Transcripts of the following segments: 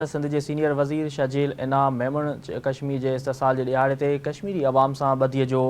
सिंध के सीनियर वज़ीर शजील इनाम मेमण कश्मीर के इस्तिसाल के ॾियारे ते कश्मीरी अवाम से ॿधीअ जो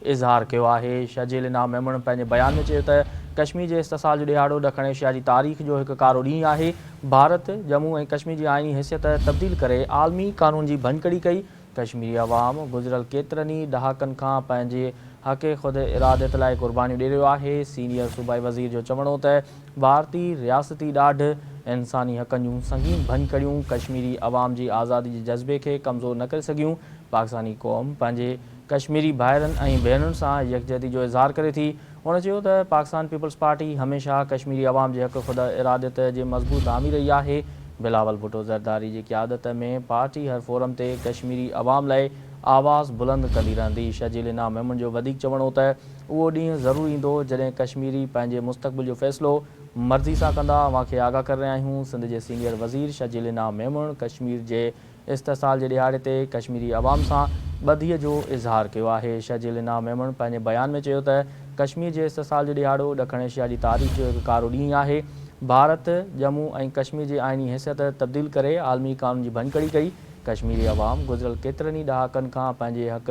इज़हार किया है। शजील इनाम मेमण पंहिंजे बयान में चयो त कश्मीर के इस्तिसाल जो ॾियारो ॾखण एशिया की तारीख़ जो एक कारो ॾींहुं है। भारत जम्मू और कश्मीर की आईनी हैसियत तब्दील करे आलमी कानून की भञकड़ी कई। कश्मीरी अवाम गुज़िरियल केतरनि ई ॾहाकनि खां पंहिंजे हक़ ख़ुद इरादत लाइ क़ुर्बानियूं ॾेई रहियो आहे। सीनियर सूबाई वज़ीर जो चवणो त भारतीय रियासती ॾाढ इंसानी हक़नि जूं संगीन भञकड़ियूं कश्मीरी अवाम की आज़ादी के जज़्बे के कमज़ोर न करे सघियूं। पाकिस्तानी क़ौम पंहिंजे कश्मीरी भाइरनि ऐं भेनरुनि सां यकजहती जो इज़हार करे थी। उन्होंने चयो त पाकिस्तान पीपल्स पार्टी हमेशा कश्मीरी अवाम के हक़ ख़ुद इरादत के मज़बूत हामी रही है। बिलावल भुट्टो ज़रदारी की क़यादत में पार्टी हर फोरम ते कश्मीरी अवाम लाइ आवाज़ बुलंद कंदी रहंदी। शजील इनाम मेमण जो वधीक चवणो त उहो ॾींहुं ज़रूर ईंदो जॾहिं कश्मीरी पंहिंजे मुस्तक़बिल जो फ़ैसिलो मर्ज़ी सां कंदा। अव्हांखे आगाह करे रहिया आहियूं। सिंध के सीनियर वज़ीर शजील इनाम मेमण कश्मीर के इस्तिसाल के ॾियारे ते कश्मीरी अवाम सां ॿधीअ जो इज़हार किया है। शजील इनाम मेमण पंहिंजे बयान में चयो त कश्मीर के इस्तिसाल जो ॾियारो ॾखण एशिया की तारीख़ जो एक कारो ॾींहुं है। भारत जम्मू और कश्मीर की आईनी हैसियत तब्दील करे आलमी कानून की भञकड़ी कई। कश्मीरी अवाम गुज़िरियल केतरनि ई ॾहाकनि खां पंहिंजे हक़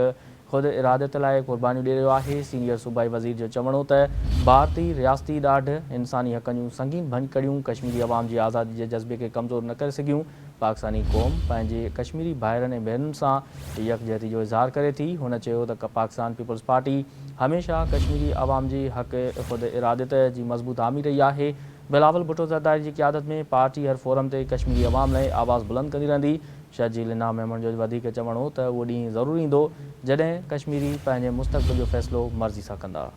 ख़ुद इरादत लाइ क़ुर्बानियूं ॾेई रहियो आहे। सीनियर सूबाई वज़ीर जो चवणो त भारतीय रियासती ॾाढ इंसानी हक़नि जूं संगीन भञकड़ियूं कश्मीरी अवाम की आज़ादी के जज़्बे के कमज़ोर न करे सघियूं। पाकिस्तानी क़ौम पंहिंजे कश्मीरी भाइरनि ऐं भेनरुनि सां यकजहती जो इज़हार करे थी। हुन चयो त पाकिस्तान पीपल्स पार्टी हमेशा कश्मीरी अवाम जी हक़ ख़ुद इरादत की मज़बूत हामी रही है। बिलावल भुट्टो ज़रदारी की क़यादत में पार्टी हर फोरम ते कश्मीरी अवाम लाइ आवाज़ बुलंद कंदी रहंदी। शजील इनाम मेमण जो वधीक चवणो त उहो ॾींहुं ज़रूर ईंदो जॾहिं कश्मीरी पंहिंजे मुस्तक़बिल जो फ़ैसिलो मर्ज़ी सां कंदा।